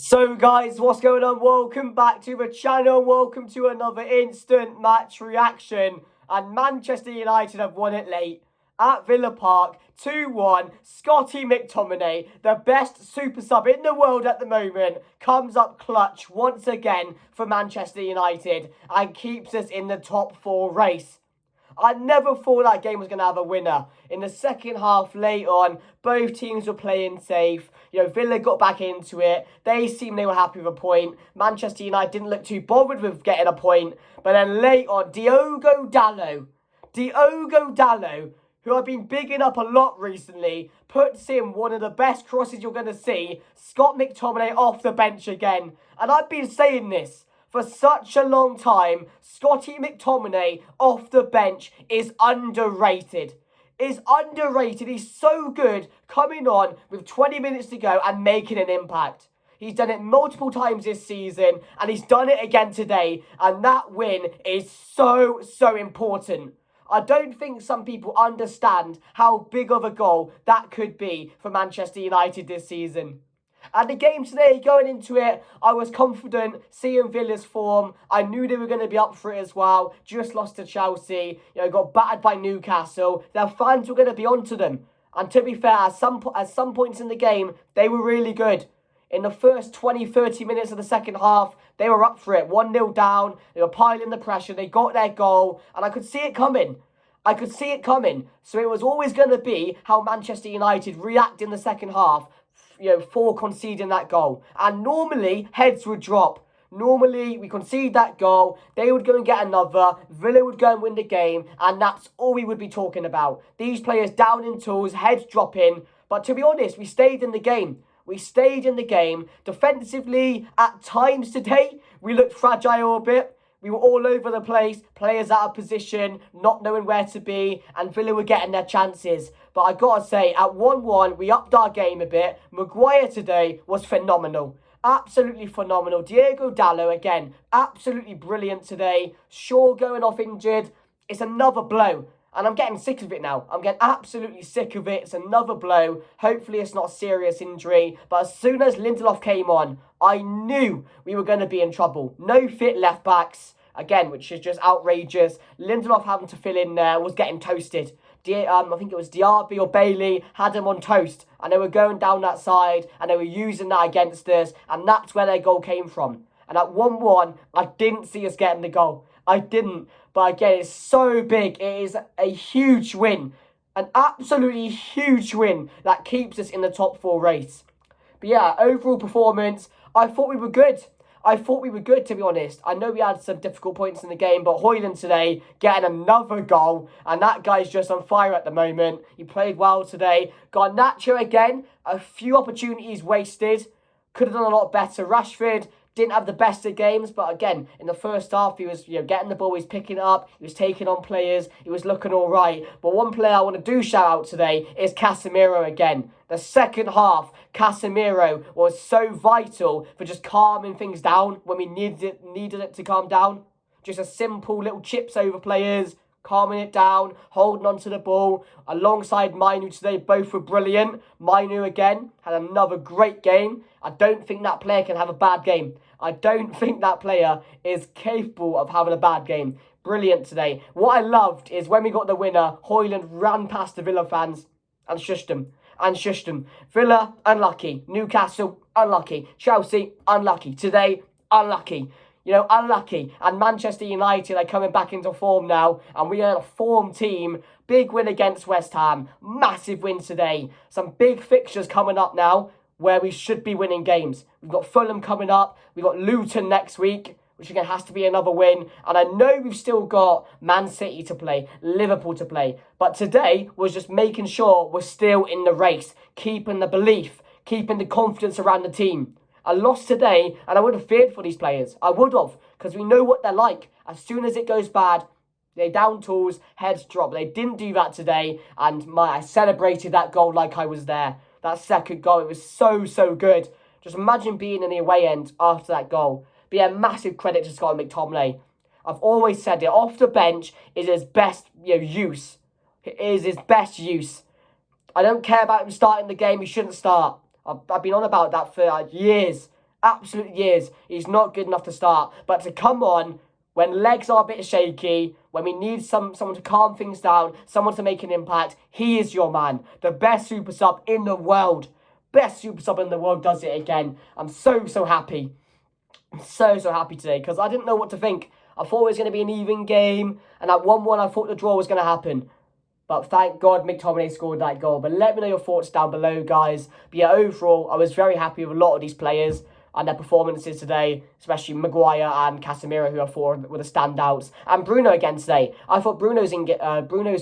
So guys, what's going on? Welcome back to the channel. Welcome to another instant match reaction. And Manchester United have won it late at Villa Park, 2-1. Scotty McTominay, the best super sub in the world at the moment, comes up clutch once again for Manchester United and keeps us in the top 4 race. I never thought that game was going to have a winner. In the second half, late on, both teams were playing safe. Villa got back into it. They seemed they were happy with a point. Manchester United didn't look too bothered with getting a point. But then late on, Diogo Dalot, who I've been bigging up a lot recently, puts in one of the best crosses you're going to see. Scott McTominay off the bench again. And I've been saying this for such a long time. Scotty McTominay off the bench is underrated. He's so good coming on with 20 minutes to go and making an impact. He's done it multiple times this season and he's done it again today. And that win is so important. I don't think some people understand how big of a goal that could be for Manchester United this season. And the game today, going into it, I was confident seeing Villa's form. I knew they were going to be up for it as well. Just lost to Chelsea. Got battered by Newcastle. Their fans were going to be onto them. And to be fair, at some points in the game, they were really good. In the first 20-30 minutes of the second half, they were up for it. 1-0 down. They were piling the pressure. They got their goal. And I could see it coming. So it was always going to be how Manchester United react in the second half, for conceding that goal. And normally, heads would drop. Normally, we concede that goal, they would go and get another, Villa would go and win the game, and that's all we would be talking about. These players down in tools, heads dropping. But to be honest, we stayed in the game. Defensively, at times today, we looked fragile a bit. We were all over the place, players out of position, not knowing where to be, and Villa were getting their chances. But I gotta say, at 1-1, we upped our game a bit. Maguire today was phenomenal. Absolutely phenomenal. Diogo Dalot, again, absolutely brilliant today. Shaw going off injured. It's another blow. And I'm getting sick of it now. I'm getting absolutely sick of it. It's another blow. Hopefully it's not a serious injury. But as soon as Lindelof came on, I knew we were going to be in trouble. No fit left backs. Again, which is just outrageous. Lindelof having to fill in there was getting toasted. I think it was Diaby or Bailey had him on toast. And they were going down that side. And they were using that against us. And that's where their goal came from. And at 1-1, I didn't see us getting the goal. I didn't. But again, it's so big. It is a huge win. An absolutely huge win that keeps us in the top 4 race. But yeah, overall performance, I thought we were good. To be honest. I know we had some difficult points in the game, but Højlund today getting another goal. And that guy's just on fire at the moment. He played well today. Garnacho again, a few opportunities wasted. Could have done a lot better. Rashford didn't have the best of games, but again, in the first half, he was getting the ball, he was picking it up, he was taking on players, he was looking all right. But one player I want to do shout out today is Casemiro again. The second half, Casemiro was so vital for just calming things down when we needed it to calm down. Just a simple little chips over players, calming it down, holding on to the ball, alongside Mainu today. Both were brilliant. Mainu, again, had another great game. I don't think that player can have a bad game. I don't think that player is capable of having a bad game. Brilliant today. What I loved is when we got the winner, Højlund ran past the Villa fans and shushed them. Villa, unlucky. Newcastle, unlucky. Chelsea, unlucky. Today, unlucky. Unlucky. And Manchester United are coming back into form now. And we are a form team. Big win against West Ham. Massive win today. Some big fixtures coming up now where we should be winning games. We've got Fulham coming up. We've got Luton next week, which again has to be another win. And I know we've still got Man City to play, Liverpool to play. But today was just making sure we're still in the race. Keeping the belief. Keeping the confidence around the team. I lost today, and I would have feared for these players. I would have, because we know what they're like. As soon as it goes bad, they down tools, heads drop. They didn't do that today, and I celebrated that goal like I was there. That second goal, it was so good. Just imagine being in the away end after that goal. But yeah, massive credit to Scott McTominay. I've always said it, off the bench is his best use. It is his best use. I don't care about him starting the game. He shouldn't start. I've been on about that for years. Absolutely is. He's not good enough to start. But to come on when legs are a bit shaky, when we need someone to calm things down, someone to make an impact, he is your man. The best super sub in the world. Best super sub in the world does it again. I'm so happy. I'm so happy today because I didn't know what to think. I thought it was going to be an even game, and at 1-1 I thought the draw was going to happen. But thank God McTominay scored that goal. But let me know your thoughts down below, guys. But yeah, overall, I was very happy with a lot of these players and their performances today, especially Maguire and Casemiro, who I thought were the standouts. And Bruno again today. I thought Bruno's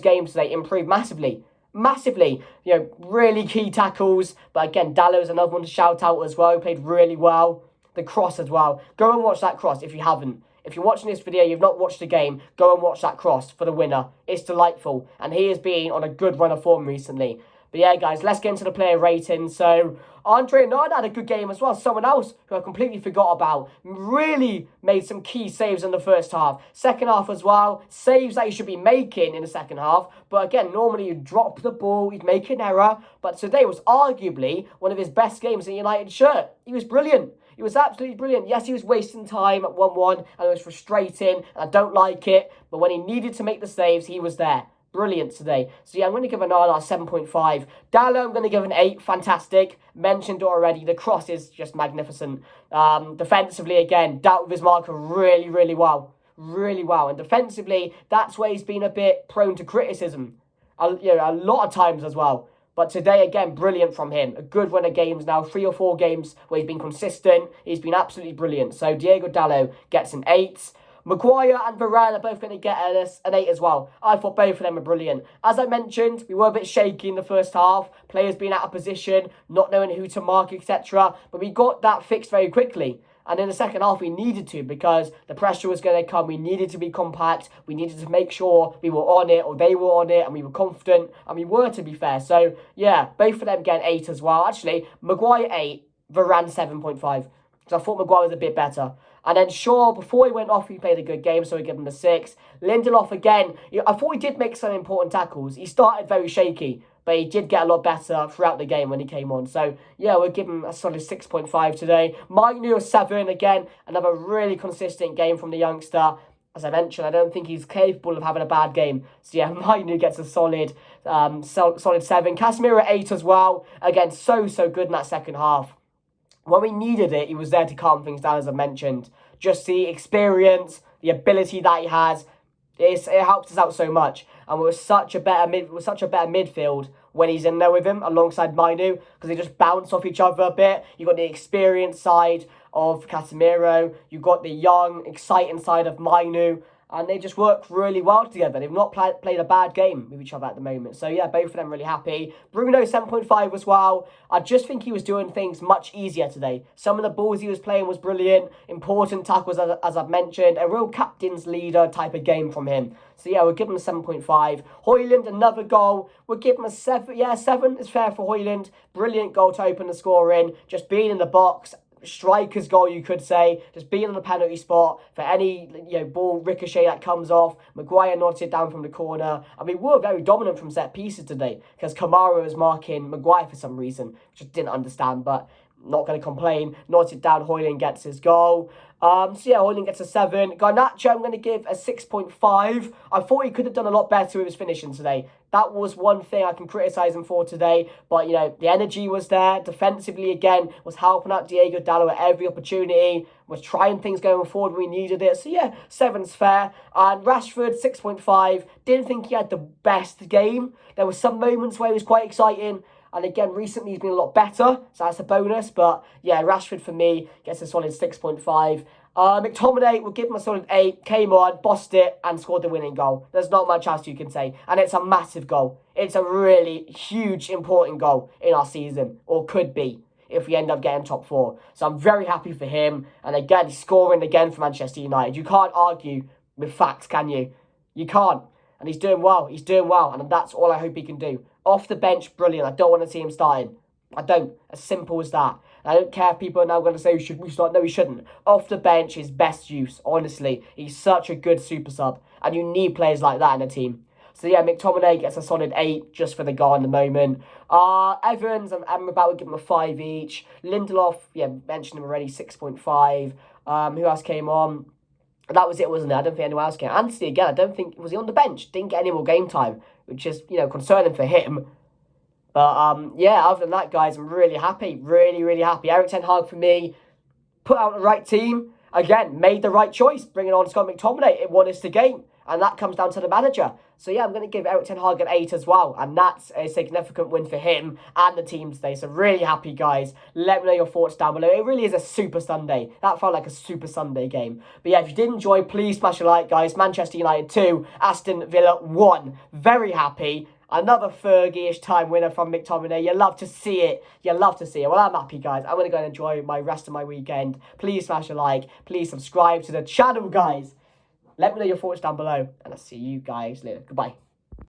game today improved massively. Massively. You know, really key tackles. But again, Dalot's another one to shout out as well. He played really well. The cross as well. Go and watch that cross if you haven't. If you're watching this video, you've not watched the game, go and watch that cross for the winner. It's delightful. And he has been on a good run of form recently. But yeah, guys, let's get into the player rating. So, Andre Nard had a good game as well. Someone else who I completely forgot about. Really made some key saves in the first half. Second half as well. Saves that you should be making in the second half. But again, normally you drop the ball, you'd make an error. But today was arguably one of his best games in a United shirt. He was brilliant. He was absolutely brilliant. Yes, he was wasting time at 1-1 and it was frustrating and I don't like it. But when he needed to make the saves, he was there. Brilliant today. So yeah, I'm going to give an 7.5. Dalot, I'm going to give an 8. Fantastic. Mentioned it already. The cross is just magnificent. Defensively, again, dealt with his marker really well. Really well. And defensively, that's where he's been a bit prone to criticism. A lot of times as well. But today, again, brilliant from him. A good run of games now. 3 or 4 games where he's been consistent. He's been absolutely brilliant. So Diogo Dalot gets an 8. Maguire and Varane are both going to get an 8 as well. I thought both of them were brilliant. As I mentioned, we were a bit shaky in the first half. Players being out of position, not knowing who to mark, etc. But we got that fixed very quickly. And in the second half, we needed to because the pressure was going to come. We needed to be compact. We needed to make sure we were on it or they were on it and we were confident. And we were, to be fair. So, yeah, both of them get an 8 as well. Actually, Maguire 8, Varane 7.5. Because I thought Maguire was a bit better. And then Shaw, before he went off, he played a good game, so we give him a 6. Lindelof, again, I thought he did make some important tackles. He started very shaky, but he did get a lot better throughout the game when he came on. So, yeah, we'll give him a solid 6.5 today. Mainu, a 7, again, another really consistent game from the youngster. As I mentioned, I don't think he's capable of having a bad game. So, yeah, Mainu gets a solid 7. Casemiro, 8 as well. Again, so good in that second half. When we needed it, he was there to calm things down, as I mentioned. Just the experience, the ability that he has, it helps us out so much. And we're such a better midfield when he's in there with him, alongside Mainu, because they just bounce off each other a bit. You've got the experienced side of Casemiro. You've got the young, exciting side of Mainu. And they just work really well together. They've not played a bad game with each other at the moment. So, yeah, both of them really happy. Bruno, 7.5 as well. I just think he was doing things much easier today. Some of the balls he was playing was brilliant. Important tackles, as I've mentioned. A real captain's leader type of game from him. So, yeah, we'll give him a 7.5. Højlund, another goal. We'll give him a 7. Yeah, 7 is fair for Højlund. Brilliant goal to open the scoring. Just being in the box. Striker's goal, you could say, just being on the penalty spot for any ball ricochet that comes off. Maguire nods it down from the corner. I mean, we were very dominant from set pieces today because Kamara was marking Maguire for some reason, which I didn't understand, but not going to complain. Nods it down, Højlund gets his goal. So yeah, Højlund gets a 7. Garnacho, I'm going to give a 6.5. I thought he could have done a lot better with his finishing today. That was one thing I can criticise him for today. But, the energy was there. Defensively, again, was helping out Diogo Dalot at every opportunity. Was trying things going forward when we needed it. So, yeah, 7's fair. And Rashford, 6.5. Didn't think he had the best game. There were some moments where he was quite exciting. And again, recently he's been a lot better, so that's a bonus. But yeah, Rashford for me gets a solid 6.5. McTominay will give him a solid 8. Came on, bossed it, and scored the winning goal. There's not much else you can say. And it's a massive goal. It's a really huge, important goal in our season, or could be, if we end up getting top 4. So I'm very happy for him. And again, he's scoring again for Manchester United. You can't argue with facts, can you? You can't. And he's doing well. He's doing well. And that's all I hope he can do. Off the bench, brilliant. I don't want to see him starting. I don't. As simple as that. And I don't care if people are now going to say, should we start? No, he shouldn't. Off the bench is best use, honestly. He's such a good super sub. And you need players like that in a team. So yeah, McTominay gets a solid 8 just for the goal in the moment. Evans and Amrabat would give him a 5 each. Lindelof, yeah, mentioned him already, 6.5. Who else came on? That was it, wasn't it? I don't think anyone else came. Anthony, again, I don't think, was he on the bench? Didn't get any more game time, which is, concerning for him. But, yeah, other than that, guys, I'm really happy. Really, really happy. Erik ten Hag, for me, put out the right team. Again, made the right choice, bringing on Scott McTominay. It won us the game. And that comes down to the manager. So, yeah, I'm going to give Erik ten Hag an 8 as well. And that's a significant win for him and the team today. So, really happy, guys. Let me know your thoughts down below. It really is a super Sunday. That felt like a super Sunday game. But, yeah, if you did enjoy, please smash a like, guys. Manchester United 2, Aston Villa 1. Very happy. Another Fergie-ish time winner from McTominay. You love to see it. You love to see it. Well, I'm happy, guys. I'm going to go and enjoy my rest of my weekend. Please smash a like. Please subscribe to the channel, guys. Let me know your thoughts down below. And I'll see you guys later. Goodbye.